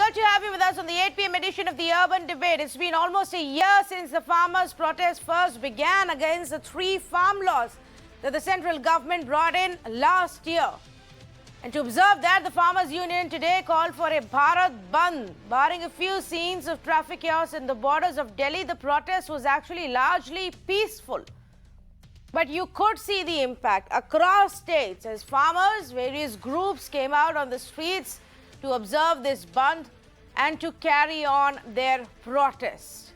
good to have you with us on the 8 p.m. edition of the Urban Debate. It's been almost a year since the farmers' protest first began against the 3 farm laws that the central government brought in last year. And to observe that, the Farmers' Union today called for a Bharat bandh. Barring a few scenes of traffic chaos in the borders of Delhi, the protest was actually largely peaceful. But you could see the impact across states as farmers, various groups came out on the streets to observe this bandh and to carry on their protest.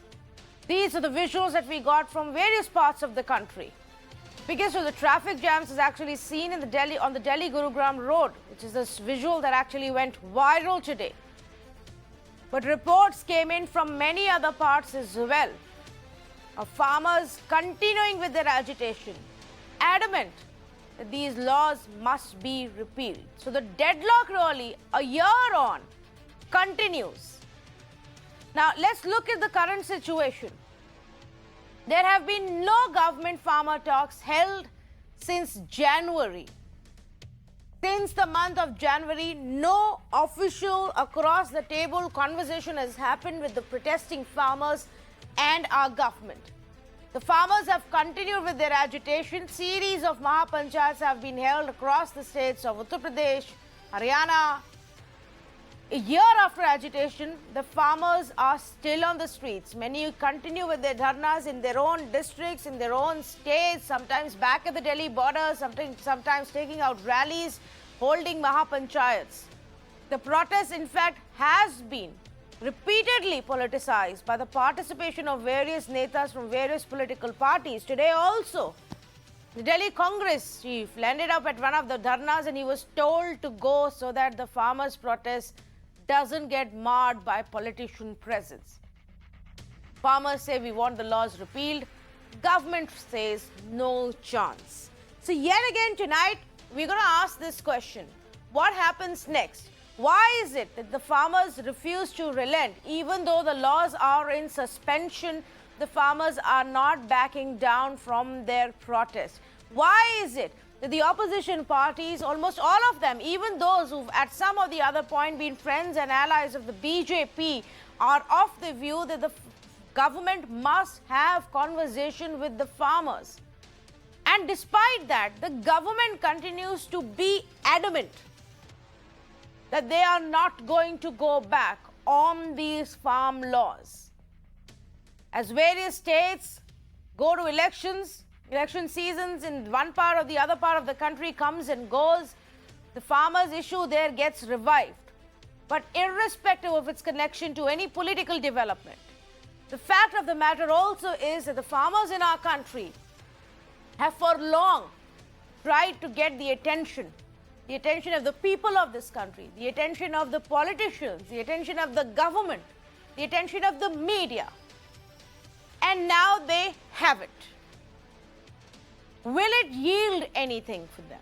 These are the visuals that we got from various parts of the country. Biggest of the traffic jams is actually seen in on the Delhi Gurugram road, which is this visual that actually went viral today. But reports came in from many other parts as well of farmers continuing with their agitation, adamant that these laws must be repealed. So the deadlock really, a year on, continues. Now let's look at the current situation. There have been no government farmer talks held since January. Since the month of January, no official across the table conversation has happened with the protesting farmers and our government. The farmers have continued with their agitation. Series of Mahapanchayats have been held across the states of Uttar Pradesh, Haryana. A year after agitation, the farmers are still on the streets. Many continue with their dharnas in their own districts, in their own states, sometimes back at the Delhi border, sometimes taking out rallies, holding Mahapanchayats. The protest, in fact, has been repeatedly politicized by the participation of various netas from various political parties. Today also, the Delhi Congress chief landed up at one of the dharnas and he was told to go so that the farmers' protest doesn't get marred by politician presence. Farmers say we want the laws repealed. Government says no chance. So yet again tonight, we're going to ask this question. What happens next? Why is it that the farmers refuse to relent? Even though the laws are in suspension, the farmers are not backing down from their protest. Why is it that the opposition parties, almost all of them, even those who've at some or the other point been friends and allies of the BJP, are of the view that the government must have conversation with the farmers? And despite that, the government continues to be adamant that they are not going to go back on these farm laws. As various states go to election seasons in one part or the other part of the country comes and goes, the farmers' issue there gets revived. But irrespective of its connection to any political development, the fact of the matter also is that the farmers in our country have for long tried to get the attention of the people of this country, the attention of the politicians, the attention of the government, the attention of the media. And now they have it. Will it yield anything for them?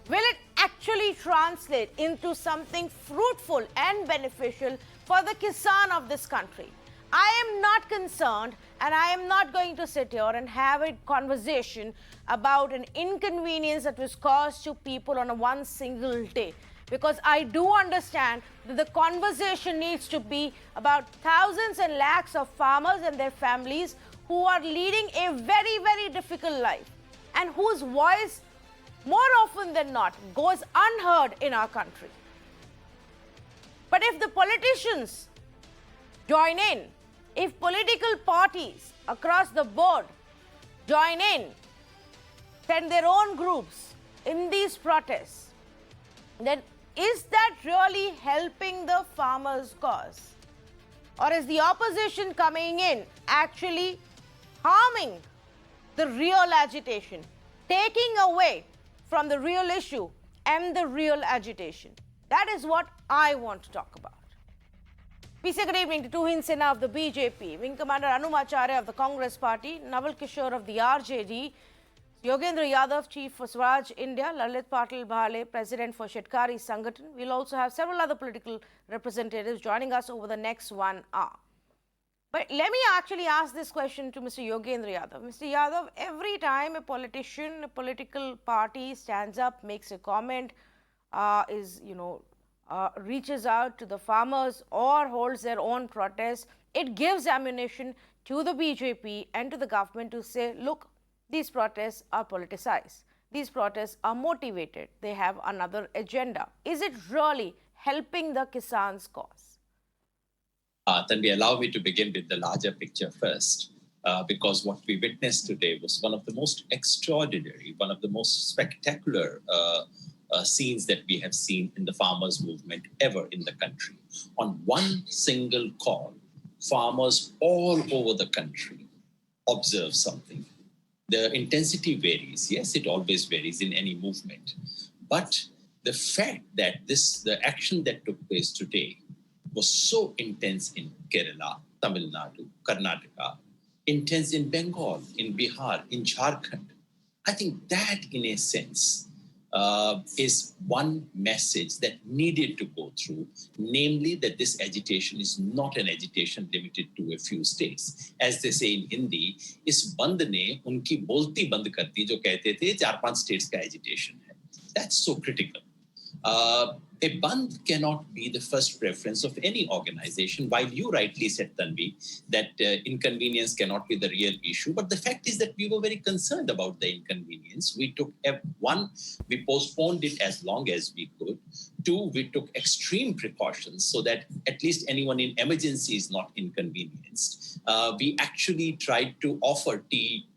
Will it actually translate into something fruitful and beneficial for the Kisan of this country? I am not concerned, and I am not going to sit here and have a conversation about an inconvenience that was caused to people on one single day. Because I do understand that the conversation needs to be about thousands and lakhs of farmers and their families who are leading a very, very difficult life and whose voice, more often than not, goes unheard in our country. But if the politicians join in, if political parties across the board join in, send their own groups in these protests, then is that really helping the farmers' cause? Or is the opposition coming in actually harming the real agitation, taking away from the real issue and the real agitation? That is what I want to talk about. We say good evening to Tuhin Sinha of the BJP, Wing Commander Anumacharya of the Congress Party, Naval Kishore of the RJD, Yogendra Yadav, Chief for Swaraj India, Lalit Patil Bhale, President for Shetkari Sangathan. We'll also have several other political representatives joining us over the next 1 hour. But let me actually ask this question to Mr. Yogendra Yadav. Mr. Yadav, every time a politician, a political party stands up, makes a comment, is, reaches out to the farmers or holds their own protests, it gives ammunition to the BJP and to the government to say, look, these protests are politicized. These protests are motivated. They have another agenda. Is it really helping the Kisan's cause? Tanvi, allow me to begin with the larger picture first, because what we witnessed today was one of the most extraordinary, one of the most spectacular scenes that we have seen in the farmers' movement ever in the country. On one single call, farmers all over the country observe something. The intensity varies. Yes, it always varies in any movement. But the fact that the action that took place today was so intense in Kerala, Tamil Nadu, Karnataka, intense in Bengal, in Bihar, in Jharkhand. I think that, in a sense, is one message that needed to go through, namely that this agitation is not an agitation limited to a few states. As they say in Hindi, इस बंद ने उनकी बोलती बंद कर दी जो कहते थे 4-5 states का agitation है. That's so critical. A bandh cannot be the first preference of any organization, while you rightly said, Tanvi, that inconvenience cannot be the real issue. But the fact is that we were very concerned about the inconvenience. We took we postponed it as long as we could. 2, we took extreme precautions so that at least anyone in emergency is not inconvenienced. We actually tried to offer tea,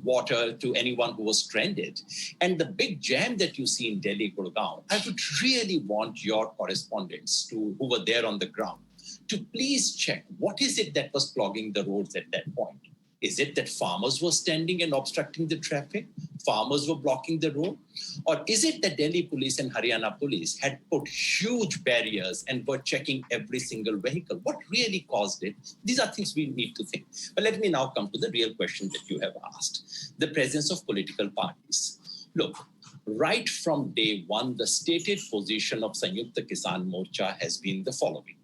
water to anyone who was stranded. And the big jam that you see in Delhi, Gurgaon, I would really want your correspondents who were there on the ground to please check what is it that was clogging the roads at that point. Is it that farmers were standing and obstructing the traffic? Farmers were blocking the road? Or is it that Delhi police and Haryana police had put huge barriers and were checking every single vehicle? What really caused it? These are things we need to think. But let me now come to the real question that you have asked. The presence of political parties. Look, right from day one, the stated position of Sanyukta Kisan Morcha has been the following.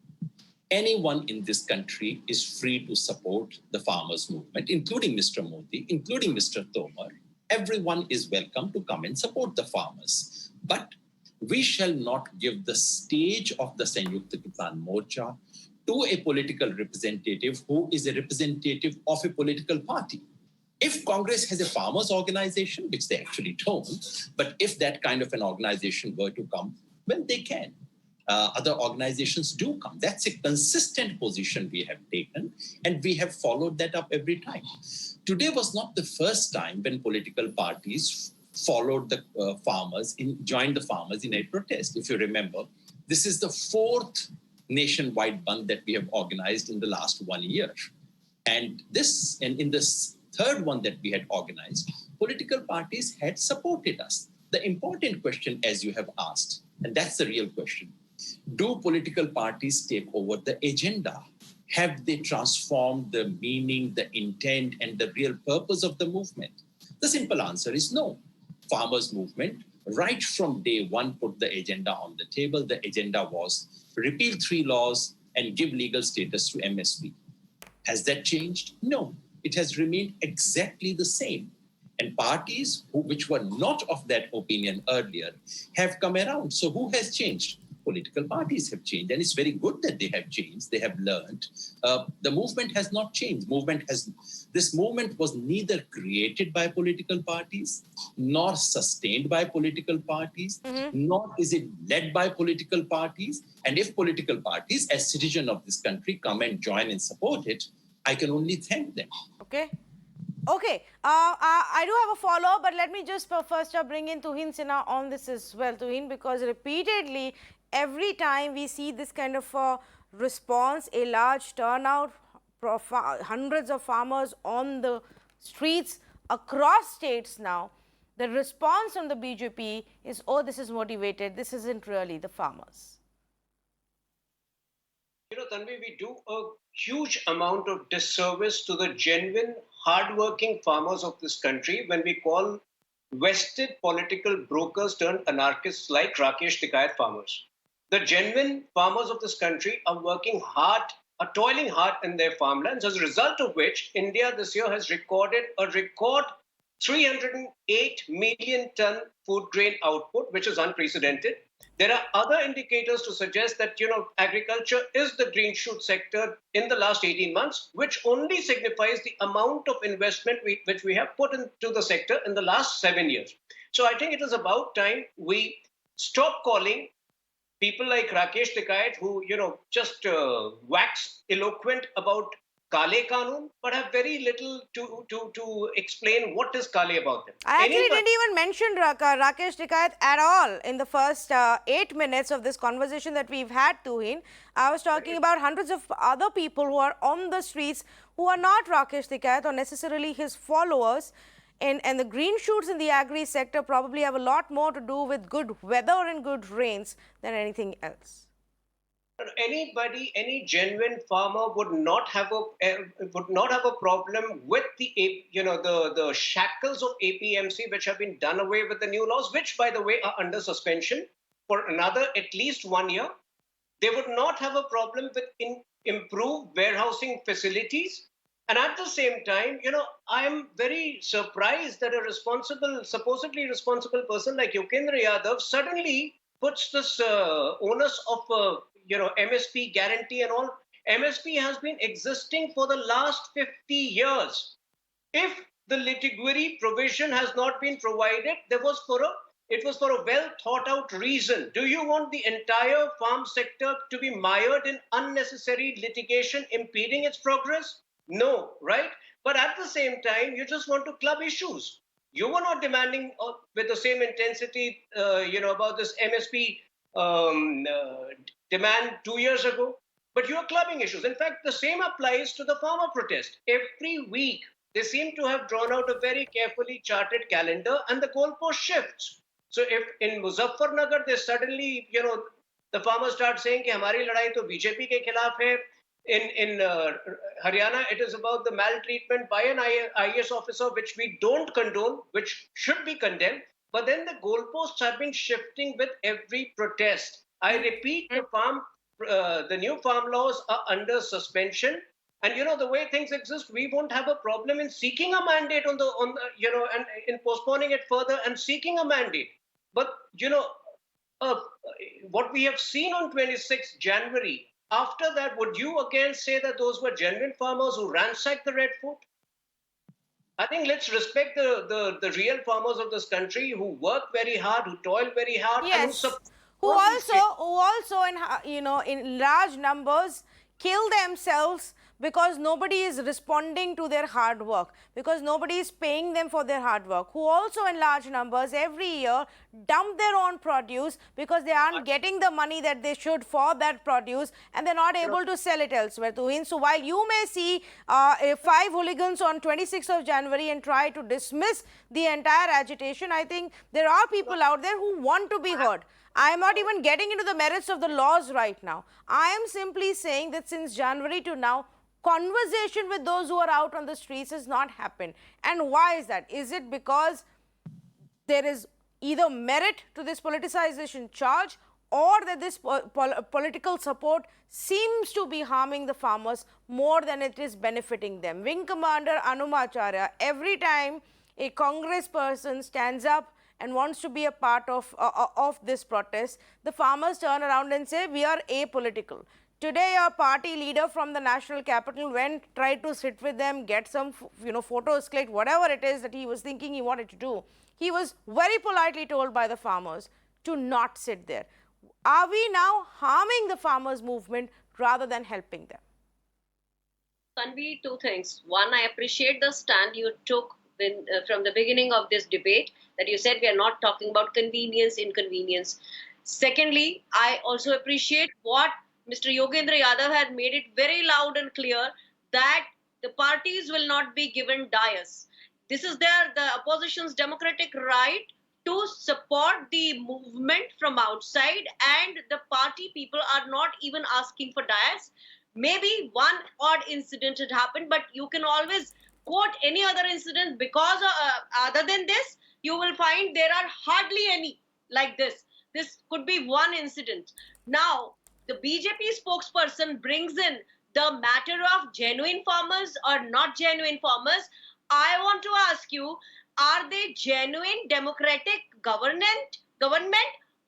Anyone in this country is free to support the farmers' movement, including Mr. Modi, including Mr. Tomar. Everyone is welcome to come and support the farmers. But we shall not give the stage of the Sanyukta Kisan Morcha to a political representative who is a representative of a political party. If Congress has a farmers' organization, which they actually don't, but if that kind of an organization were to come, well, they can. Other organizations do come. That's a consistent position we have taken, and we have followed that up every time. Today was not the first time when political parties followed the joined the farmers in a protest. If you remember, this is the 4th nationwide bandh that we have organized in the last 1 year. And in this 3rd one that we had organized, political parties had supported us. The important question, as you have asked, and that's the real question, do political parties take over the agenda? Have they transformed the meaning, the intent, and the real purpose of the movement? The simple answer is no. Farmers' movement, right from day one, put the agenda on the table. The agenda was repeal 3 laws and give legal status to MSP. Has that changed? No. It has remained exactly the same. And parties which were not of that opinion earlier have come around. So who has changed? Political parties have changed, and it's very good that they have changed. They have learned. The movement has not changed. This movement was neither created by political parties, nor sustained by political parties, nor is it led by political parties. And if political parties, as citizens of this country, come and join and support it, I can only thank them. Okay. I do have a follow-up, but let me just first bring in Tuhin Sinha on this as well, Tuhin, because repeatedly, every time we see this kind of response, a large turnout, hundreds of farmers on the streets across states now, the response from the BJP is, oh, this is motivated, this isn't really the farmers. You know, Tanvi, we do a huge amount of disservice to the genuine, hardworking farmers of this country when we call vested political brokers turned anarchists like Rakesh Tikayat farmers. The genuine farmers of this country are working hard, are toiling hard in their farmlands, as a result of which India this year has recorded a record 308 million ton food grain output, which is unprecedented. There are other indicators to suggest that, agriculture is the green shoot sector in the last 18 months, which only signifies the amount of investment which we have put into the sector in the last 7 years. So I think it is about time we stop calling people like Rakesh Tikait, who just wax eloquent about Kale Kanun, but have very little to explain what is Kale about them. I actually didn't even mention Rakesh Tikait at all in the first 8 minutes of this conversation that we've had, Tuhin. I was talking about hundreds of other people who are on the streets who are not Rakesh Tikait or necessarily his followers. And the green shoots in the agri sector probably have a lot more to do with good weather and good rains than anything else. Anybody, any genuine farmer would not have a problem with the shackles of APMC, which have been done away with the new laws, which by the way are under suspension for another at least 1 year. They would not have a problem with improved warehousing facilities. And at the same time, I am very surprised that a supposedly responsible person like Yogendra Yadav suddenly puts this onus of MSP guarantee and all. MSP has been existing for the last 50 years. If the litigatory provision has not been provided, it was for a well thought out reason. Do you want the entire farm sector to be mired in unnecessary litigation impeding its progress? No, right? But at the same time, you just want to club issues. You were not demanding with the same intensity, about this MSP demand 2 years ago, but you are clubbing issues. In fact, the same applies to the farmer protest. Every week, they seem to have drawn out a very carefully charted calendar, and the goalpost shifts. So if in Muzaffarnagar, they suddenly, the farmers start saying कि हमारी लड़ाई तो BJP के खिलाफ है. In Haryana, it is about the maltreatment by an IAS officer, which we don't condone, which should be condemned. But then the goalposts have been shifting with every protest. I repeat, the new farm laws are under suspension. And the way things exist, we won't have a problem in seeking a mandate and in postponing it further and seeking a mandate. But what we have seen on 26th January, after that, would you again say that those were genuine farmers who ransacked the Red Fort? I think let's respect the real farmers of this country who work very hard, who toil very hard, yes, and who also in large numbers kill themselves because nobody is responding to their hard work, because nobody is paying them for their hard work, who also in large numbers every year dump their own produce because they aren't getting the money that they should for that produce, and they're not able to sell it elsewhere. So while you may see 5 hooligans on 26th of January and try to dismiss the entire agitation, I think there are people out there who want to be heard. I am not even getting into the merits of the laws right now. I am simply saying that since January to now, conversation with those who are out on the streets has not happened. And why is that? Is it because there is either merit to this politicization charge, or that this political support seems to be harming the farmers more than it is benefiting them? Wing Commander Anumacharya, every time a Congress person stands up and wants to be a part of this protest, the farmers turn around and say, we are apolitical. Today, a party leader from the national capital tried to sit with them, get some, photos clicked, whatever it is that he was thinking he wanted to do. He was very politely told by the farmers to not sit there. Are we now harming the farmers' movement rather than helping them? Tanvi, two things. One, I appreciate the stand you took from the beginning of this debate, that you said we are not talking about convenience, inconvenience. Secondly, I also appreciate what Mr. Yogendra Yadav had made it very loud and clear that the parties will not be given dais. This is the opposition's democratic right to support the movement from outside, and the party people are not even asking for dais. Maybe one odd incident had happened, but you can always quote any other incident, because other than this, you will find there are hardly any like this. This could be one incident. Now, the BJP spokesperson brings in the matter of genuine farmers or not genuine farmers. I want to ask you, are they genuine democratic government,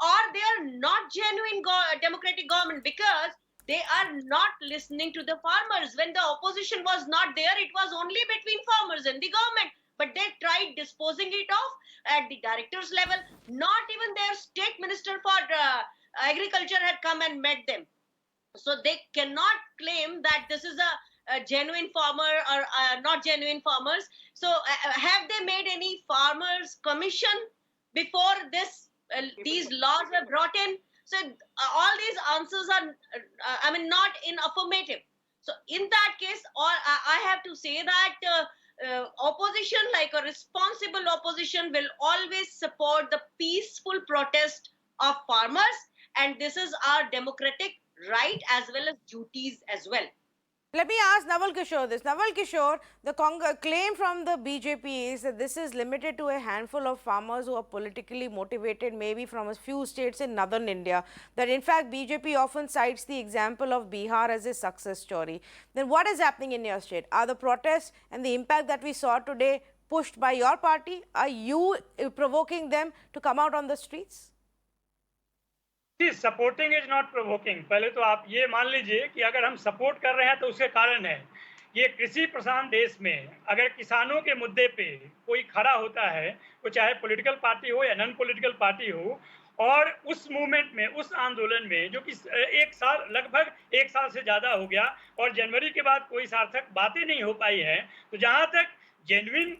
or they are not genuine democratic government, because they are not listening to the farmers. When the opposition was not there, it was only between farmers and the government. But they tried disposing it off at the directors level. Not even their state minister for agriculture had come and met them. So they cannot claim that this is a genuine farmer or not genuine farmers. So have they made any farmers commission before this these laws were brought in? So all these answers are not in affirmative. So in that case, I have to say that opposition, like a responsible opposition, will always support the peaceful protest of farmers, and this is our democratic right as well as duties as well. Let me ask Naval Kishore this. Naval Kishore, the claim from the BJP is that this is limited to a handful of farmers who are politically motivated, maybe from a few states in northern India. That in fact BJP often cites the example of Bihar as a success story. Then what is happening in your state? Are the protests and the impact that we saw today pushed by your party? Are you provoking them to come out on the streets? Supporting is not provoking. पहले तो आप ये मान लीजिए कि अगर हम support कर रहे हैं तो उसके कारण है, ये कृषि प्रधान देश में अगर किसानों के मुद्दे पे कोई खड़ा होता है, वो चाहे पॉलिटिकल पार्टी हो या नॉन पॉलिटिकल पार्टी हो, और उस मूवमेंट में, उस आंदोलन में जो कि लगभग एक साल से ज़्यादा हो गया और जनवरी के बाद कोई सार्थक बातें नहीं हो पाई है, तो जहाँ तक जेन्युइन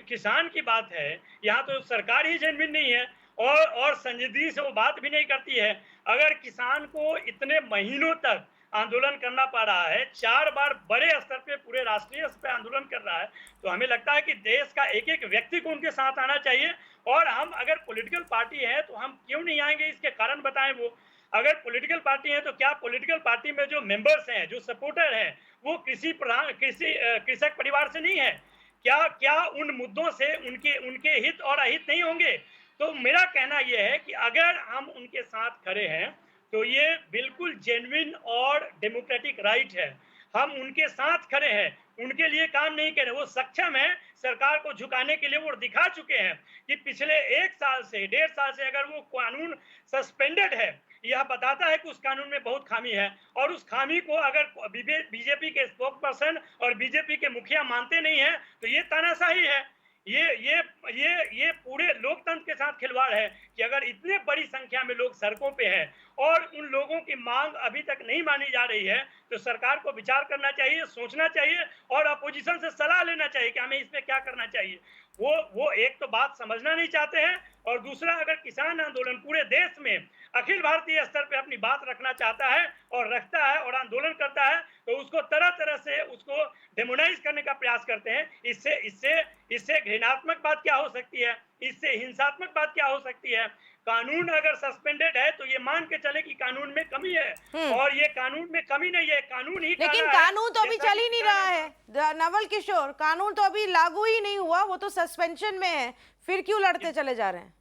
किसान की बात है, यहाँ तो सरकार ही जेन्युइन नहीं है और संजीदगी से वो बात भी नहीं करती है। अगर किसान को इतने महीनों तक आंदोलन करना पड़ रहा है, 4 बार बड़े स्तर पे, पूरे राष्ट्रीय स्तर पे आंदोलन कर रहा है, तो हमें लगता है कि देश का एक एक व्यक्ति को उनके साथ आना चाहिए। और हम अगर पॉलिटिकल पार्टी है तो हम क्यों नहीं आएंगे, इसके कारण बताएं। वो अगर पॉलिटिकल पार्टी है तो क्या पॉलिटिकल पार्टी में जो मेंबर्स हैं, जो सपोर्टर हैं, वो कृषक परिवार से नहीं है? क्या उन मुद्दों से उनके हित और अहित नहीं होंगे? तो मेरा कहना यह है कि अगर हम उनके साथ खड़े हैं तो ये बिल्कुल जेन्युइन और डेमोक्रेटिक राइट है। हम उनके साथ खड़े हैं, उनके लिए काम नहीं कर रहे। वो सक्षम है सरकार को झुकाने के लिए, वो दिखा चुके हैं कि पिछले 1 साल से 1.5 साल से अगर वो कानून सस्पेंडेड है, यह बताता है कि उस कानून में बहुत खामी है। और उस खामी को अगर बीजेपी के स्पोक्स पर्सन और बीजेपी के मुखिया मानते नहीं है तो ये तानाशाही है। ये पूरे लोकतंत्र के साथ खिलवाड़ है कि अगर इतने बड़ी संख्या में लोग सड़कों पे हैं और उन लोगों की मांग अभी तक नहीं मानी जा रही है, तो सरकार को विचार करना चाहिए, सोचना चाहिए और अपोजिशन से सलाह लेना चाहिए कि हमें इस पे क्या करना चाहिए। वो एक तो बात समझना नहीं चाहते हैं, और दूसरा, अगर किसान आंदोलन पूरे देश में अखिल भारतीय स्तर पे अपनी बात रखना चाहता है और रखता है और आंदोलन करता है, तो उसको तरह तरह से उसको डेमोनाइज करने का प्रयास करते हैं। इससे घृणात्मक बात क्या हो सकती है, इससे हिंसात्मक बात क्या हो सकती है? कानून अगर सस्पेंडेड है तो ये मान के चले कि कानून में कमी है, और ये कानून में कमी नहीं है, कानून ही लेकिन कानून तो अभी चल ही नहीं रहा है नवल किशोर, कानून तो अभी लागू ही नहीं हुआ, वो तो सस्पेंशन में है, फिर क्यों लड़ते चले जा रहे हैं?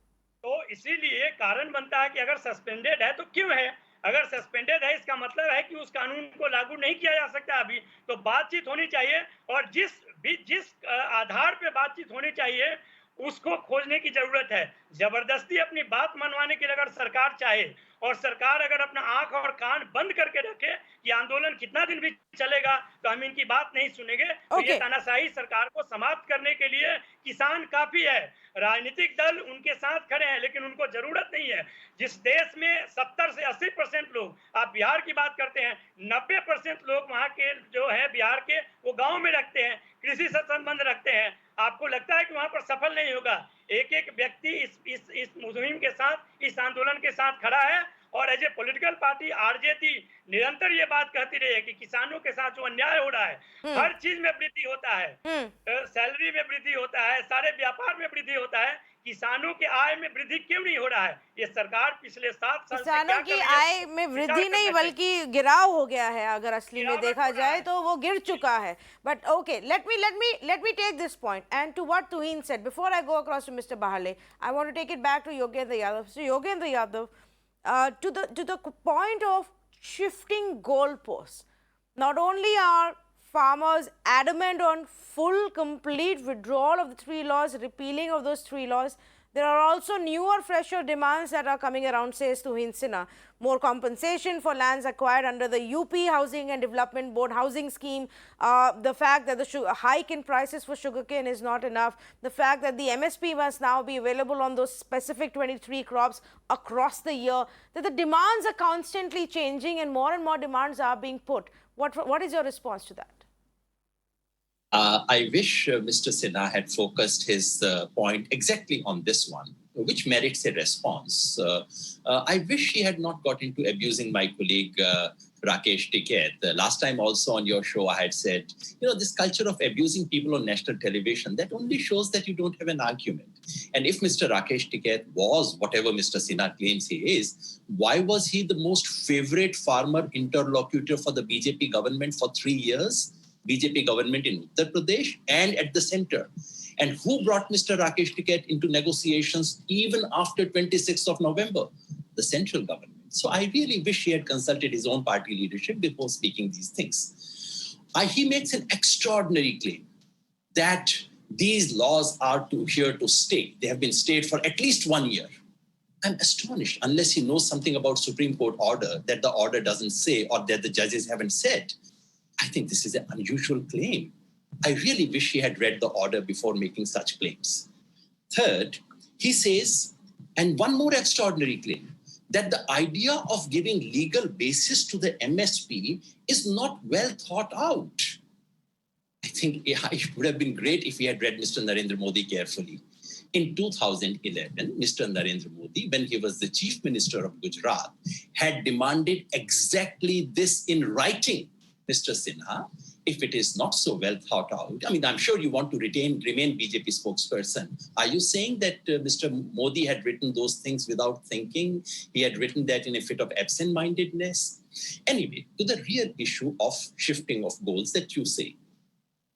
तो इसीलिए कारण बनता है कि अगर सस्पेंडेड है तो क्यों है? अगर सस्पेंडेड है इसका मतलब है कि उस कानून को लागू नहीं किया जा सकता अभी। तो बातचीत होनी चाहिए, और जिस आधार पे बातचीत होनी चाहिए उसको खोजने की जरूरत है। जबरदस्ती अपनी बात मनवाने के लिए अगर सरकार चाहे, और सरकार अगर अपना आंख और कान बंद करके रखे कि आंदोलन कितना दिन भी चलेगा तो हम इनकी बात नहीं सुनेंगे, तो ये तानाशाही सरकार को समाप्त करने के लिए किसान काफी है। राजनीतिक दल उनके साथ खड़े हैं, लेकिन उनको जरूरत नहीं है। जिस देश में 70 से 80% लोग, आप बिहार की बात करते हैं, 90% लोग वहां के जो है बिहार के, वो गांव में रखते हैं, कृषि से संबंध रखते हैं। आपको लगता है कि वहां पर सफल नहीं होगा? एक एक व्यक्ति इस मुहिम के साथ, इस आंदोलन के साथ खड़ा है, और as a political party RJD निरंतर ये बात कहती रही है कि किसानों के साथ जो अन्याय हो रहा है, हर चीज में वृद्धि होता है, सैलरी में वृद्धि होता है, सारे व्यापार में वृद्धि होता है, किसानों के आय में वृद्धि क्यों नहीं हो रहा है? ये सरकार पिछले 7 साल से किसानों की आय में वृद्धि नहीं बल्कि गिराव हो गया है। अगर असली में देखा जाए तो वो गिर चुका है। But okay, let me take this point, and to what Tuhin said before I go across to Mr. Bahale, I want to take it back to Yogendra Yadav. So Yogendra Yadav, to the point of shifting goalposts. Not only are farmers adamant on full, complete withdrawal of the 3 laws, repealing of those 3 laws, There are also newer, fresher demands that are coming around, says Tuhin Sinha. More compensation for lands acquired under the UP Housing and Development Board housing scheme. The fact that the hike in prices for sugarcane is not enough. The fact that the MSP must now be available on those specific 23 crops across the year. That the demands are constantly changing and more demands are being put. What is your response to that? I wish Mr. Sinha had focused his point exactly on this one, which merits a response. I wish he had not got into abusing my colleague Rakesh Tiket. Last time also on your show, I had said, this culture of abusing people on national television, that only shows that you don't have an argument. And if Mr. Rakesh Tiket was whatever Mr. Sinha claims he is, why was he the most favorite farmer interlocutor for the BJP government for 3 years? BJP government in Uttar Pradesh and at the center. And who brought Mr. Rakesh Tiket into negotiations even after 26th of November? The central government. So I really wish he had consulted his own party leadership before speaking these things. He makes an extraordinary claim that these laws are here to stay. They have been stayed for at least 1 year. I'm astonished, unless he knows something about Supreme Court order that the order doesn't say or that the judges haven't said. I think this is an unusual claim. I really wish he had read the order before making such claims. Third, he says, and one more extraordinary claim, that the idea of giving legal basis to the MSP is not well thought out. I think it would have been great if he had read Mr. Narendra Modi carefully. In 2011, Mr. Narendra Modi, when he was the chief minister of Gujarat, had demanded exactly this in writing. Mr. Sinha, if it is not so well thought out, I'm sure you want to remain BJP spokesperson. Are you saying that Mr. Modi had written those things without thinking? He had written that in a fit of absent-mindedness? Anyway, to the real issue of shifting of goals that you say,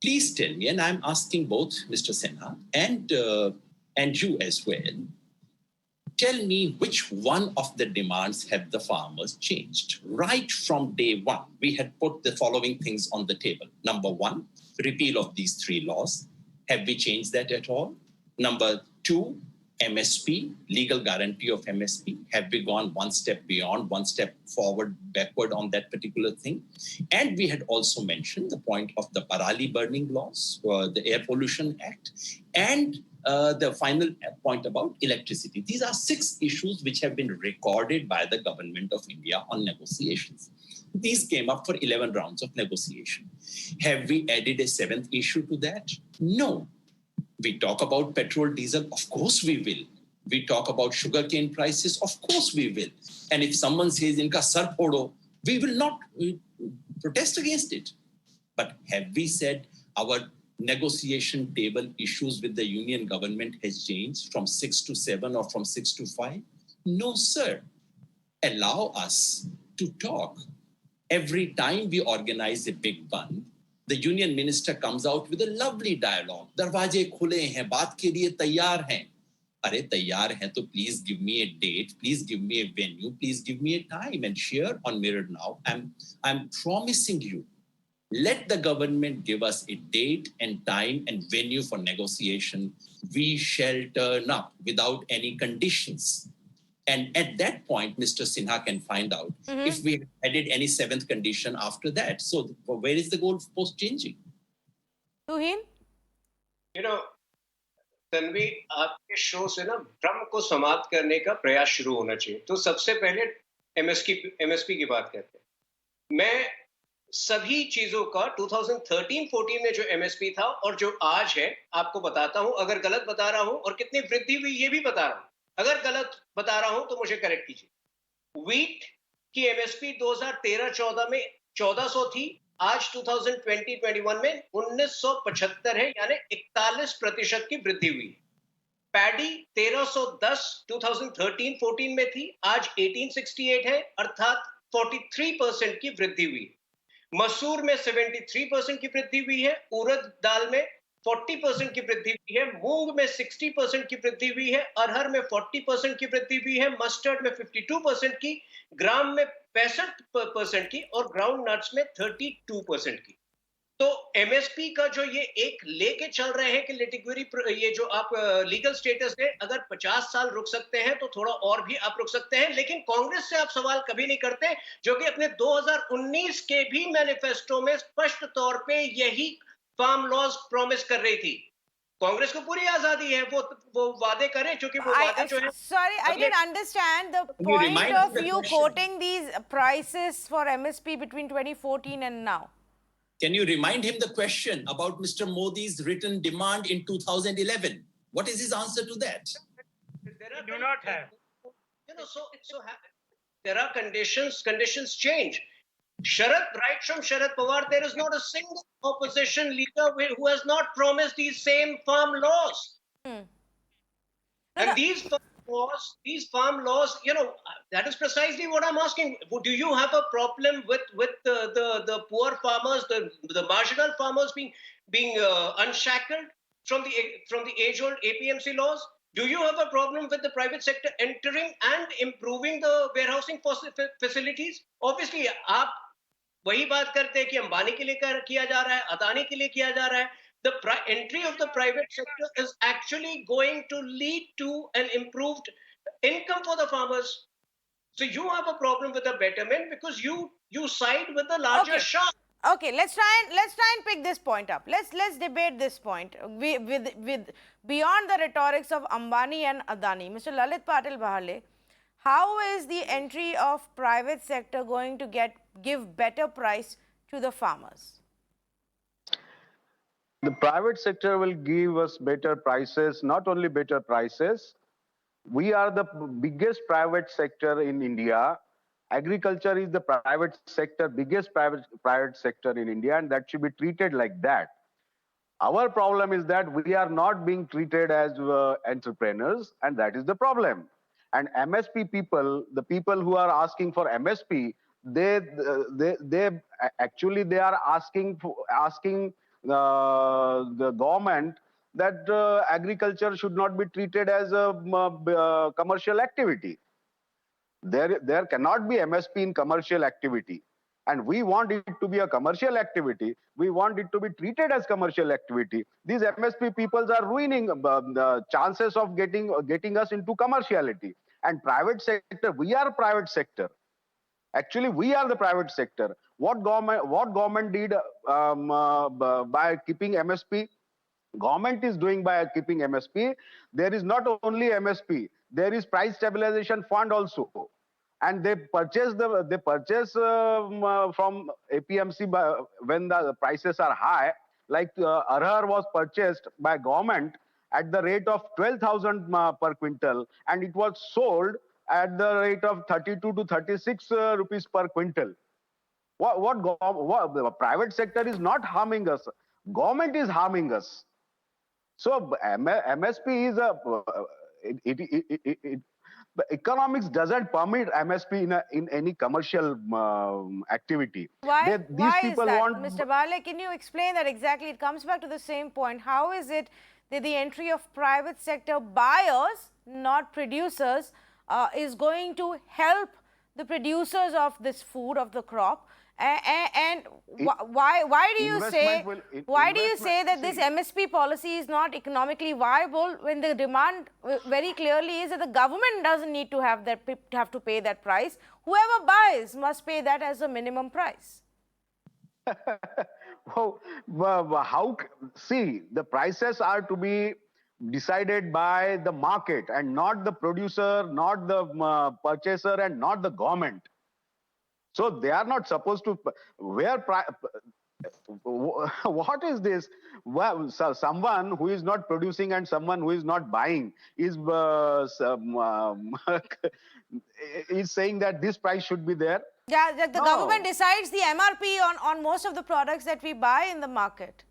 please tell me, and I'm asking both Mr. Sinha and you as well, tell me which one of the demands have the farmers changed. Right from day one, we had put the following things on the table. Number one, repeal of these 3 laws. Have we changed that at all? Number 2, MSP, legal guarantee of MSP. Have we gone one step beyond, one step forward, backward on that particular thing? And we had also mentioned the point of the Parali burning laws, the Air Pollution Act, and the final point about electricity. These are 6 issues which have been recorded by the government of India on negotiations. These came up for 11 rounds of negotiation. Have we added a 7th issue to that? No. We talk about petrol, diesel, of course we will. We talk about sugarcane prices, of course we will. And if someone says, Inka sar podo, we will not protest against it. But have we said our negotiation table issues with the union government has changed from 6 to 7 or from 6 to 5? No, sir. Allow us to talk. Every time we organize a big bandh, the union minister comes out with a lovely dialogue. Darwaje khule hain, baat ke liye tayyar hain. Are tayyar hain to please give me a date, please give me a venue, please give me a time. And here on Mirror Now, I'm promising you, let the government give us a date and time and venue for negotiation. We shall turn up without any conditions. And at that point, Mr. Sinha can find out if we added any 7th condition after that. So where is the goalpost changing? Tuhin? Tanvi, आपके show से ना भ्रम को समाप्त करने का प्रयास शुरू होना चाहिए. तो सबसे पहले एमएसपी की बात करते हैं. मैं सभी चीजों का 2013-14 में जो एमएसपी था और जो आज है आपको बताता हूं. अगर गलत बता रहा हूं और कितनी वृद्धि हुई ये भी बता रहा हूं. अगर गलत बता रहा हूं तो मुझे करेक्ट कीजिए. व्हीट की एमएसपी 2013-14 में 1400 थी. आज 2020-21 में 1975 है, यानी 41% की वृद्धि हुई. पैडी 1310 2013-14 में थी, आज 1868 है, अर्थात 43% की वृद्धि हुई. मसूर में 73% की वृद्धि हुई है. उड़द दाल में 40% की वृद्धि हुई है. मूंग में 60% की वृद्धि हुई है. अरहर में 40% की वृद्धि हुई है. मस्टर्ड में 52% की, ग्राम में 65% की और ग्राउंड नट्स में 32% की. तो एमएसपी का जो ये एक लेके चल रहे हैं कि लिटिगरी, ये जो आप लीगल स्टेटस है, अगर 50 साल रुक सकते हैं तो थोड़ा और भी आप रुक सकते हैं, लेकिन कांग्रेस से आप सवाल कभी नहीं करते, जो कि अपने 2019 के भी मैनिफेस्टो में स्पष्ट तौर पे यही फार्म लॉज प्रॉमिस कर रही थी। कांग्रेस को पूरी आजादी है, वो वादे करें, क्योंकि वो वादे जो है Sorry, I अगले, didn't understand the Can you point remind me of the you question? quoting these prices for MSP between 2014 and now. Can you remind him the question about Mr. Modi's written demand in 2011? What is his answer to that? We do not have. There are conditions change. Right from Sharad Pawar, there is not a single opposition leader who has not promised these same farm laws. And these farm laws, that is precisely what I'm asking. Do you have a problem with the poor farmers, the marginal farmers being unshackled from the age-old APMC laws? Do you have a problem with the private sector entering and improving the warehousing facilities? Obviously, आप वही बात करते हैं कि अंबानी के लिए किया जा रहा है, अदानी के लिए किया जा रहा है. The entry of the private sector is actually going to lead to an improved income for the farmers. So you have a problem with the betterment because you side with the larger shark. Okay, let's try and pick this point up. Let's debate this point with beyond the rhetorics of Ambani and Adani. Mr. Lalit Patil Bahale, how is the entry of private sector going to give better price to the farmers? The private sector will give us better prices, not only better prices. We are the biggest private sector in India. Agriculture is the private sector, biggest private sector in India, and that should be treated like that. Our problem is that we are not being treated as entrepreneurs, and that is the problem. And MSP people, the people who are asking for MSP, they actually they are asking the government that agriculture should not be treated as a commercial activity. There cannot be MSP in commercial activity. And we want it to be a commercial activity. We want it to be treated as commercial activity. These MSP peoples are ruining the chances of getting us into commerciality. And private sector, we are private sector. Actually, we are the private sector. What government did by keeping MSP? Government is doing by keeping MSP. There is not only MSP. There is price stabilization fund also, and they purchase from APMC when the prices are high. Like Arhar was purchased by government at the rate of 12,000 per quintal, and it was sold at the rate of 32 to 36 rupees per quintal. What the private sector is not harming us. Government is harming us. So MSP is economics doesn't permit MSP in any commercial activity. Why is that? Mr. Bale, can you explain that exactly? It comes back to the same point. How is it that the entry of private sector buyers, not producers, is going to help the producers of this food, of the crop? And why do you say that this MSP policy is not economically viable when the demand very clearly is that the government doesn't need to have to pay that price? Whoever buys must pay that as a minimum price. See, the prices are to be decided by the market and not the producer, not the purchaser, and not the government. So they are not supposed to what is this? Well, someone who is not producing and someone who is not buying is is saying that this price should be there. Yeah, the government decides the MRP on most of the products that we buy in the market.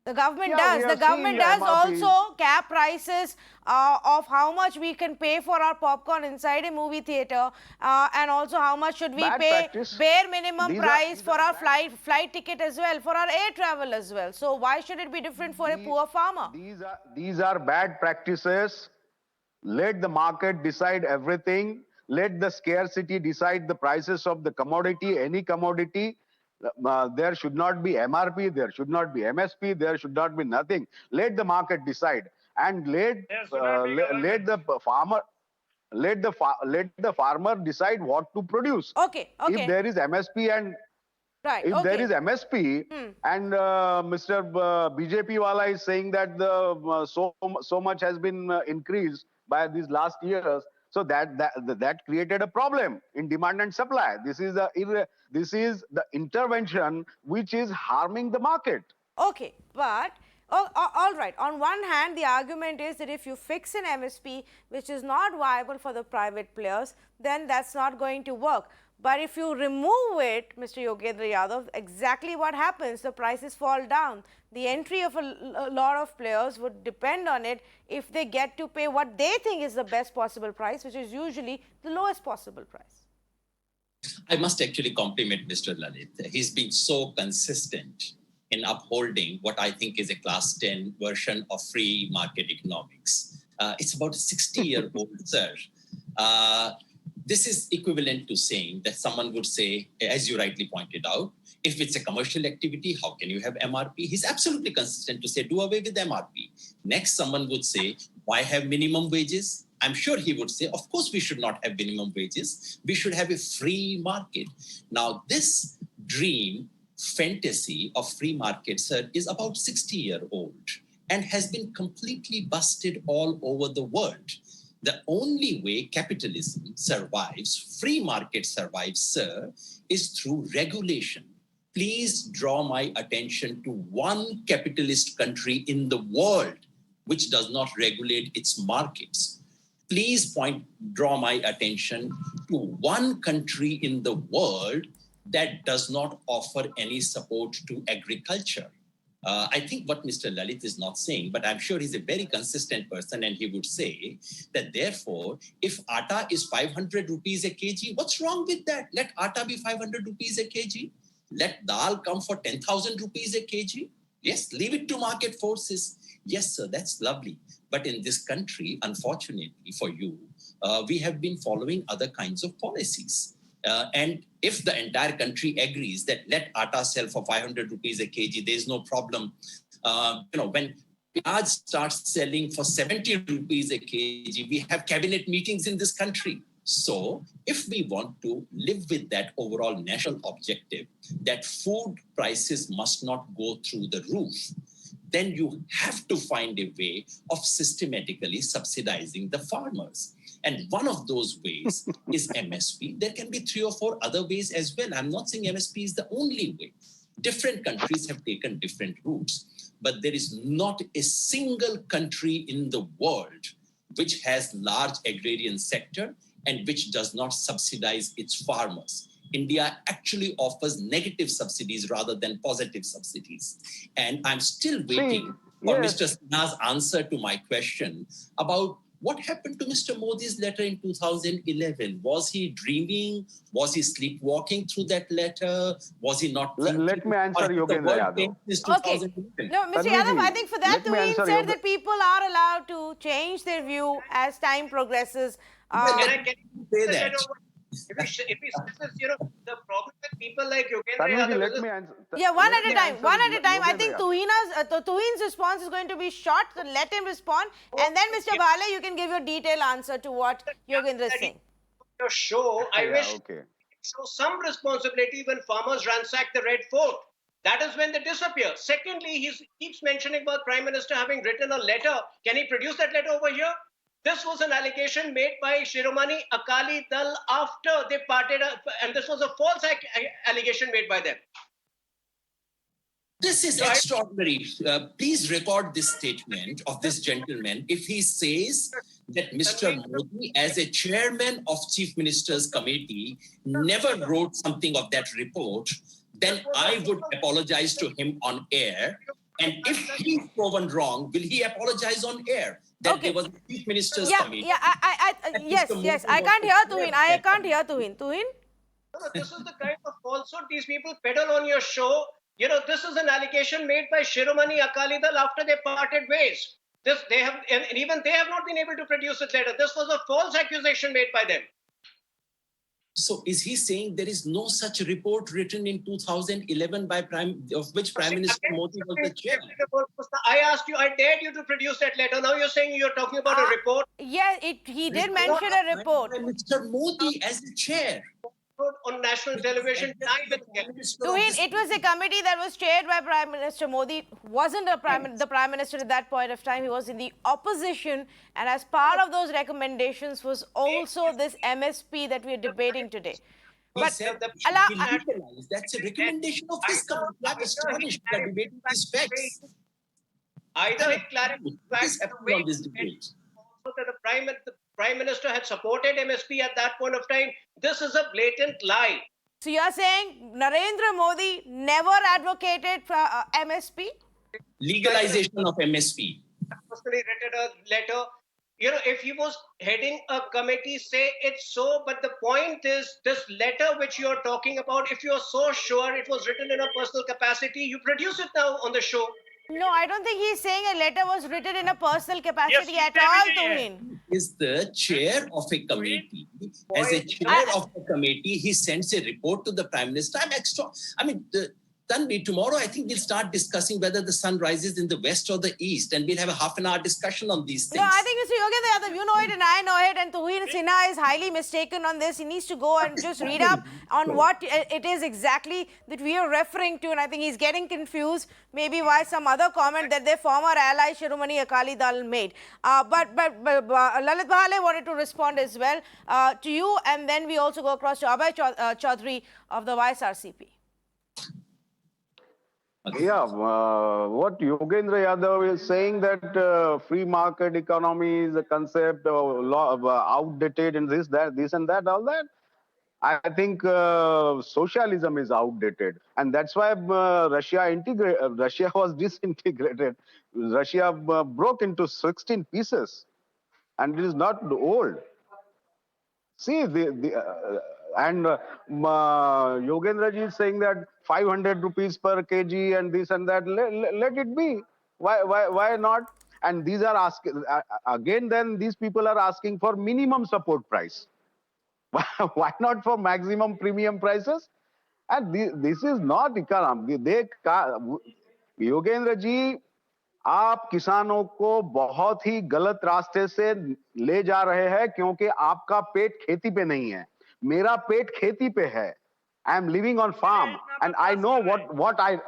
The government does. The government does also cap prices of how much we can pay for our popcorn inside a movie theater, and also how much should we pay bare minimum price for our flight ticket as well, for our air travel as well. So why should it be different for a poor farmer? These are bad practices. Let the market decide everything. Let the scarcity decide the prices of the commodity, any commodity. There should not be MRP, there should not be MSP, there should not be nothing. Let the market decide, and There should not be government. let the farmer decide what to produce. Okay, If okay. there is MSP and Right, if there okay. is MSP and Mr. BJP wala is saying that the so much has been increased by these last years, so that created a problem in demand and supply. This is the intervention which is harming the market. Okay, but all right. On one hand, the argument is that if you fix an MSP which is not viable for the private players, then that's not going to work. But if you remove it, Mr. Yogendra Yadav, exactly what happens? The prices fall down. The entry of a lot of players would depend on it if they get to pay what they think is the best possible price, which is usually the lowest possible price. I must actually compliment Mr. Lalit. He's been so consistent in upholding what I think is a class 10 version of free market economics. It's about a 60-year-old, sir. This is equivalent to saying that someone would say, as you rightly pointed out, if it's a commercial activity, how can you have MRP? He's absolutely consistent to say, do away with MRP. Next, someone would say, why have minimum wages? I'm sure he would say, of course, we should not have minimum wages. We should have a free market. Now, this dream, fantasy of free market, sir, is about 60-year-old and has been completely busted all over the world. The only way capitalism survives, free market survives, sir, is through regulation. Please draw my attention to one capitalist country in the world which does not regulate its markets. Please draw my attention to one country in the world that does not offer any support to agriculture. I think what Mr. Lalit is not saying, but I'm sure he's a very consistent person, and he would say that therefore, if atta is 500 rupees a kg, what's wrong with that? Let atta be 500 rupees a kg. Let dal come for 10,000 rupees a kg. Yes, leave it to market forces. Yes, sir, that's lovely. But in this country, unfortunately for you, we have been following other kinds of policies. And if the entire country agrees that let atta sell for 500 rupees a kg, there's no problem. When Piyaj starts selling for 70 rupees a kg, we have cabinet meetings in this country. So if we want to live with that overall national objective, that food prices must not go through the roof, then you have to find a way of systematically subsidizing the farmers. And one of those ways is MSP. There can be 3 or 4 other ways as well. I'm not saying MSP is the only way. Different countries have taken different routes, but there is not a single country in the world which has large agrarian sector and which does not subsidize its farmers. India actually offers negative subsidies rather than positive subsidies. And I'm still waiting for Mr. Sinha's answer to my question about what happened to Mr. Modi's letter in 2011. Was he dreaming? Was he sleepwalking through that letter? Was he not thinking? Let me answer Yogendra Yadav. Okay. No, Mr. Yadav, I think for that, Tuhin said that people are allowed to change their view as time progresses. Can I say that? If he says this, the problem with people like Yogendra Yadav, let me answer. Yeah, one at a time. I think Tuhin's response is going to be short, so let him respond. And then, Mr. Bhale, you can give your detailed answer to what Yogendra is saying. Your show, I wish show some responsibility when farmers ransack the Red Fort. That is when they disappear. Secondly, he keeps mentioning about Prime Minister having written a letter. Can he produce that letter over here? This was an allegation made by Shiromani Akali Dal after they parted, and this was a false allegation made by them. This is extraordinary. Please record this statement of this gentleman. If he says that Mr. Modi, as a chairman of Chief Minister's Committee, never wrote something of that report, then I would apologize to him on air. And if he's proven wrong, will he apologize on air? That there was a Chief Minister's Committee. Yes. I can't hear Tuhin. Tuhin? No, this is the kind of falsehood these people peddle on your show. This is an allegation made by Shiromani Akali Dal after they parted ways. Even they have not been able to produce it later. This was a false accusation made by them. So is he saying there is no such report written in 2011 by which Prime Minister Modi was the chair? I asked you, I dared you to produce that letter. Now you're saying you're talking about a report. Yeah, he did mention a report. By Mr. Modi as the chair. On national television time and again. Tuhin, it was a committee that was chaired by Prime Minister Modi. Wasn't the Prime Minister at that point of time. He was in the opposition. And as part of those recommendations was also this MSP that we are debating today. He said that that's a recommendation of his committee. I'm astonished that debating these facts. Either it clarifies on this debate. That the Prime Minister had supported MSP at that point of time. This is a blatant lie. So you are saying Narendra Modi never advocated for MSP? Legalization of MSP. Personally written a letter. You know, if he was heading a committee, say it's so. But the point is, this letter which you're talking about, if you're so sure it was written in a personal capacity, you produce it now on the show. No, I don't think he's saying a letter was written in a personal capacity at all, Tuhin. Is the chair of a committee. As a chair of a committee, he sends a report to the Prime Minister. Tanvi, tomorrow I think we'll start discussing whether the sun rises in the west or the east, and we'll have a half-an-hour discussion on these things. No, I think Mr. Yogendra Yadav, you know it and I know it, and Tuhin Sinha is highly mistaken on this. He needs to go and just read up on what it is exactly that we are referring to, and I think he's getting confused, maybe why some other comment that their former ally Shiromani Akali Dal made. But Lalit Bahale wanted to respond as well to you, and then we also go across to Abhay Chaudhary of the YSRCP. Yeah, what Yogendra Yadav is saying that free market economy is a concept outdated and this and that, all that. I think socialism is outdated, and that's why Russia was disintegrated. Russia broke into 16 pieces, and it is not old. See, Yogendra ji is saying that 500 rupees per kg and this and that. Let it be. Why not? And these are asking again. Then these people are asking for minimum support price. Why not for maximum premium prices? And this is not economy. Yogendra ji, आप किसानों को बहुत ही गलत रास्ते से ले जा रहे हैं, क्योंकि आपका पेट खेती पे नहीं है, मेरा पेट खेती पे है. I am living on farm and I know what I.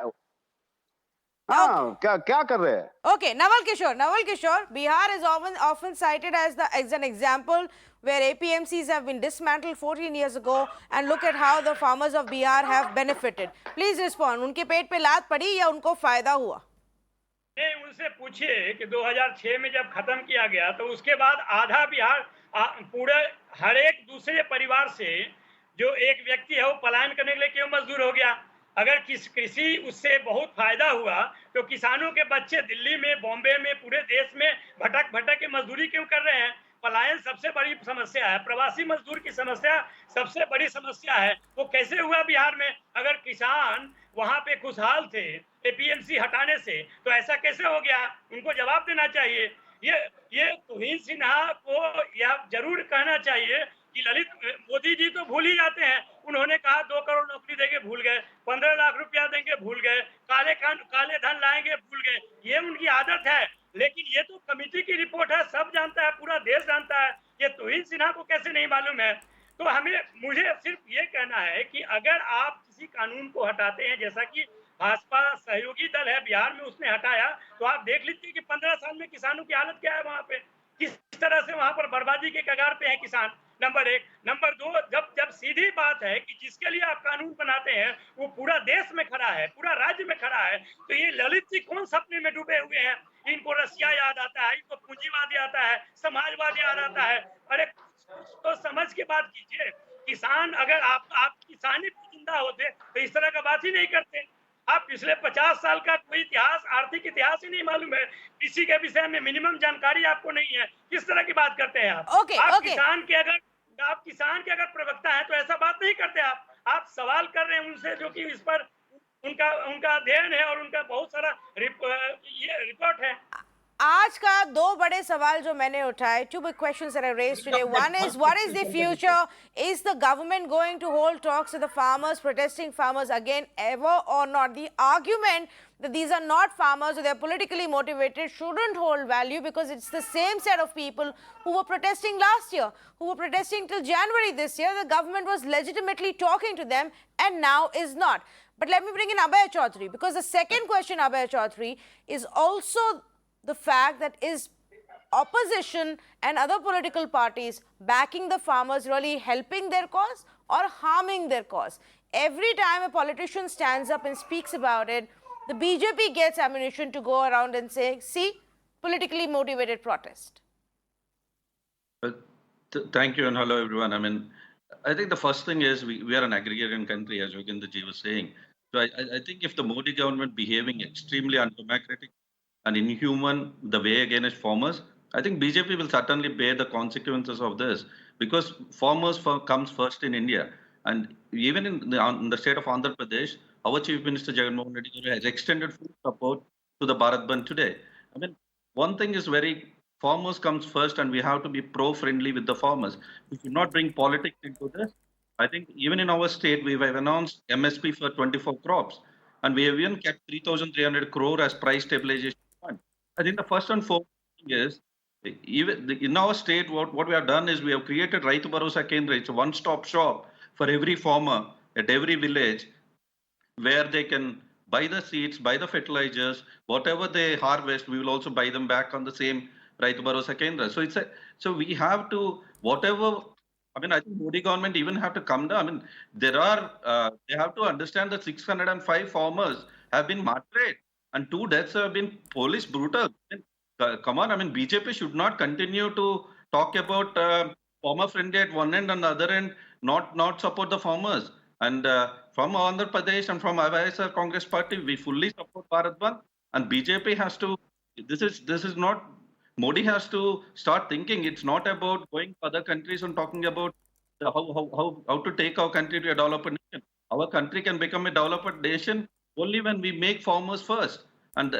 क्या कर रहे हैं? Okay, Naval Kishore, Bihar is often cited as an example where APMCs have been dismantled 14 years ago, and look at how the farmers of Bihar have benefited. Please respond. उनके पेट पे लात पड़ी या उनको फायदा हुआ? नहीं, उनसे पूछिए कि 2006 में जब खत्म किया गया तो उसके बाद आधा बिहार पूरे हर एक दूसरे परिवार से जो एक व्यक्ति है वो पलायन करने के लिए क्यों मजदूर हो गया? अगर कृषि उससे बहुत फायदा हुआ तो किसानों के बच्चे दिल्ली में, बॉम्बे में, पूरे देश में भटक के मजदूरी क्यों कर रहे हैं? पलायन सबसे बड़ी समस्या है, प्रवासी मजदूर की समस्या सबसे बड़ी समस्या है. वो कैसे हुआ बिहार में? अगर किसान वहां पे खुशहाल थे एपीएमसी हटाने से, तो ऐसा कैसे हो गया? उनको जवाब देना चाहिए. ये तुहिन सिन्हा को यह जरूर कहना चाहिए कि ललित मोदी जी तो भूल ही जाते हैं. उन्होंने कहा 2 करोड़ नौकरी देंगे, भूल गए. 15 लाख रुपया देंगे, भूल गए. काले धन लाएंगे, भूल गए. ये उनकी आदत है. लेकिन ये तो कमेटी की रिपोर्ट है, सब जानता है, पूरा देश जानता है. ये तुहिन सिन्हा को कैसे नहीं मालूम है? तो मुझे सिर्फ ये कहना है कि अगर आप किसी कानून को हटाते हैं, जैसा कि भाजपा सहयोगी दल है बिहार में उसने हटाया, तो आप देख लीजिए कि 15 साल में किसानों की हालत क्या है वहां पे, किस तरह से वहां पर बर्बादी के कगार पे है किसान. नंबर 1. नंबर 2, जब सीधी बात है कि जिसके लिए आप कानून बनाते हैं वो पूरा देश में खड़ा है, पूरा राज्य में खड़ा है, तो ये ललित जी कौन सपने में डूबे हुए हैं? इनको रसिया याद आता है, इनको पूंजीवाद याद आता है, समाजवाद याद आता है. अरे तो समझ के बात कीजिए. किसान, अगर आप किसानी पे जिंदा होते तो इस तरह का बात ही नहीं करते. आप पिछले 50 साल का कोई इतिहास, आर्थिक इतिहास ही नहीं मालूम है, किसी के विषय में मिनिमम जानकारी आपको नहीं है, किस तरह की बात करते हैं आप? आप किसान के अगर प्रवक्ता हैं तो ऐसा बात नहीं करते. आप सवाल कर रहे हैं उनसे, जो कि इस पर उनका अध्ययन है और उनका बहुत सारा रिपोर्ट है. आज का दो बड़े सवाल जो मैंने उठाए, two big questions that I raised today. One is, what is the future? Is the government going to hold talks with the farmers, protesting farmers again ever or not? The argument that these are not farmers or they're politically motivated shouldn't hold value, because it's the same set of people who were protesting last year, who were protesting till January this year. The government was legitimately talking to them and now is not. But let me bring in Abhay Chaudhary, because the second question, Abhay Chaudhary, is also the fact that is opposition and other political parties backing the farmers really helping their cause or harming their cause? Every time a politician stands up and speaks about it, the BJP gets ammunition to go around and say, see, politically motivated protest. Thank you and hello everyone. I mean, I think the first thing is we are an agrarian country, as Yogendraji was saying. So I think if the Modi government behaving extremely undemocratic and inhuman the way against farmers, I think BJP will certainly bear the consequences of this, because farmers comes first in India. And even in the state of Andhra Pradesh, our Chief Minister Jagannath Reddy Garu has extended full support to the Bharat Bandh today. I mean, one thing is very, farmers comes first and we have to be pro-friendly with the farmers. We should not bring politics into this. I think even in our state, we have announced MSP for 24 crops, and we have even kept 3,300 crore as price stabilization fund. I think the first and foremost thing is, even in our state, what we have done is we have created Raitu Bharosa Kendra. It's a one-stop shop for every farmer at every village, where they can buy the seeds, buy the fertilizers, whatever they harvest, we will also buy them back on the same Raitu Bharosa Kendra. So we have to, whatever, I mean, I think Modi government even have to come down. I mean, they have to understand that 605 farmers have been martyred and 2 deaths have been police brutal. I mean, come on, I mean, BJP should not continue to talk about farmer friendly at one end and the other end, not support the farmers. And from Andhra Pradesh and from ISR Congress Party, we fully support Bharat Bandh, and BJP has to, this is not, Modi has to start thinking. It's not about going to other countries and talking about how to take our country to a developed nation. Our country can become a developed nation only when we make farmers first. And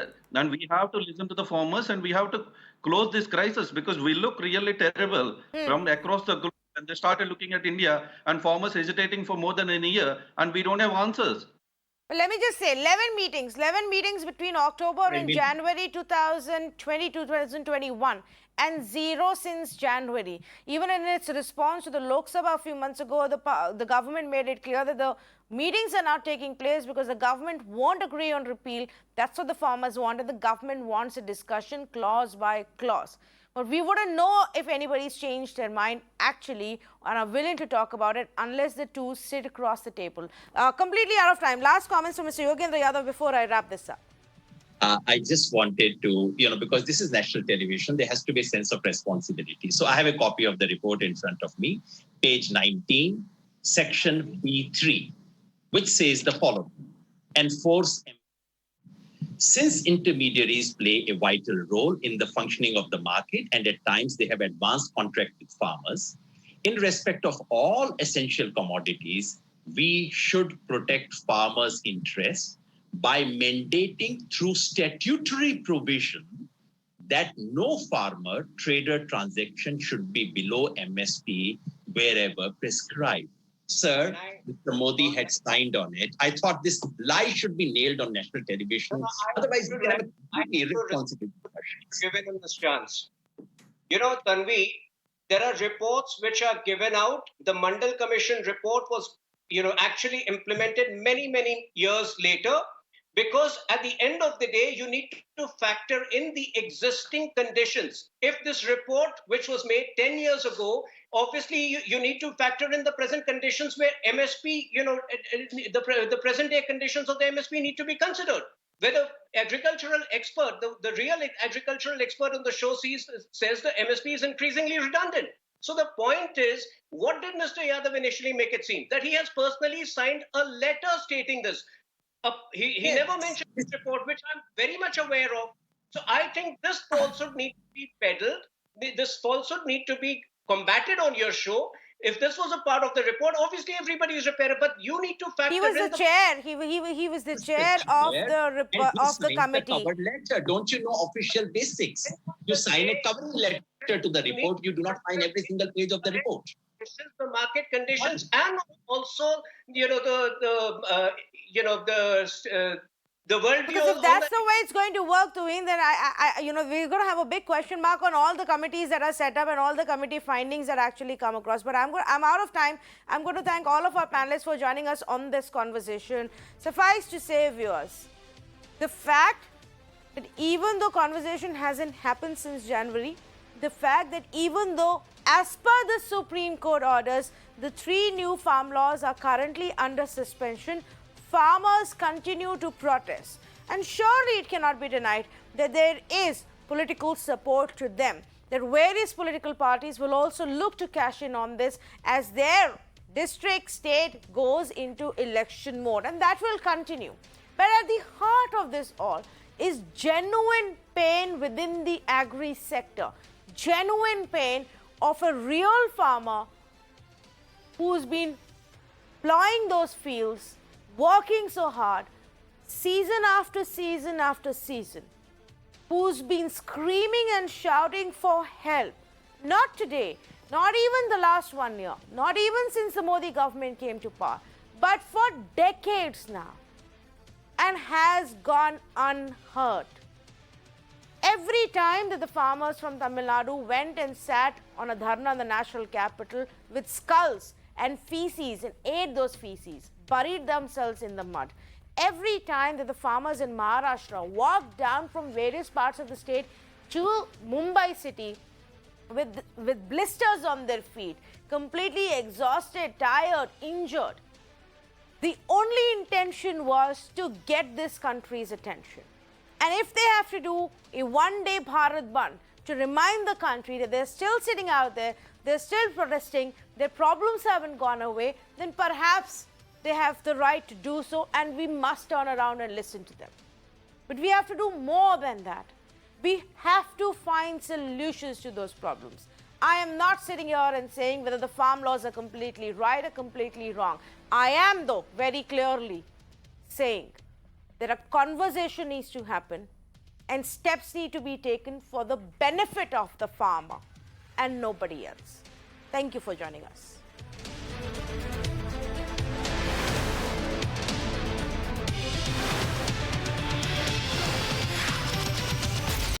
we have to listen to the farmers, and we have to close this crisis, because we look really terrible from across the globe. And they started looking at India and farmers hesitating for more than a year, and we don't have answers. Well, let me just say, 11 meetings between October and January 2020 to 2021, and zero since January. Even in its response to the Lok Sabha a few months ago, the government made it clear that the meetings are not taking place because the government won't agree on repeal. That's what the farmers wanted. The government wants a discussion clause by clause. But we wouldn't know if anybody's changed their mind actually and are willing to talk about it unless the two sit across the table. Completely out of time. Last comments from Mr. Yogendra Yadav before I wrap this up. I just wanted to, because this is national television, there has to be a sense of responsibility. So I have a copy of the report in front of me, page 19, section B3, which says the following: enforce. Since intermediaries play a vital role in the functioning of the market, and at times they have advanced contract with farmers, in respect of all essential commodities, we should protect farmers' interests by mandating through statutory provision that no farmer trader transaction should be below MSP wherever prescribed. Sir, Mr. Modi had signed on it. I thought this lie should be nailed on national television. Otherwise, we can have a completely irresponsible discussion. Given him this chance. Tanvi, there are reports which are given out. The Mandal Commission report was, actually implemented many, many years later, because at the end of the day, you need to factor in the existing conditions. If this report, which was made 10 years ago, obviously you need to factor in the present conditions where MSP, the present day conditions of the MSP need to be considered. Whether agricultural expert, the real agricultural expert on the show says the MSP is increasingly redundant. So the point is, what did Mr. Yadav initially make it seem? That he has personally signed a letter stating this. He never mentioned this report, which I'm very much aware of. So I think this falsehood needs to be peddled. This falsehood needs to be combated on your show. If this was a part of the report, obviously everybody is repaired, but you need to factor He was in the chair. He was the chair of And he of the signed committee. cover letter. Don't you know official basics? You sign a covering letter to the report. You do not sign every single page of the report. This is the market conditions, and also the world view. Because if that's the way it's going to work, Tuveen, then we're going to have a big question mark on all the committees that are set up and all the committee findings that actually come across. But I'm out of time. I'm going to thank all of our panelists for joining us on this conversation. Suffice to say, viewers, the fact that even though conversation hasn't happened since January, the fact that even though, as per the Supreme Court orders, the 3 new farm laws are currently under suspension, farmers continue to protest. And surely it cannot be denied that there is political support to them, that various political parties will also look to cash in on this as their district, state goes into election mode, and that will continue. But at the heart of this all is genuine pain within the agri sector, genuine pain of a real farmer who's been plowing those fields, working so hard, season after season after season, who's been screaming and shouting for help, not today, not even the last 1 year, not even since the Modi government came to power, but for decades now, and has gone unheard. Every time that the farmers from Tamil Nadu went and sat on a dharna in the national capital with skulls and feces and ate those feces, buried themselves in the mud. Every time that the farmers in Maharashtra walked down from various parts of the state to Mumbai city with blisters on their feet, completely exhausted, tired, injured, the only intention was to get this country's attention. And if they have to do a one-day Bharat bandh to remind the country that they're still sitting out there, they're still protesting, their problems haven't gone away, then perhaps they have the right to do so, and we must turn around and listen to them. But we have to do more than that. We have to find solutions to those problems. I am not sitting here and saying whether the farm laws are completely right or completely wrong. I am, though, very clearly saying that a conversation needs to happen and steps need to be taken for the benefit of the farmer and nobody else. Thank you for joining us.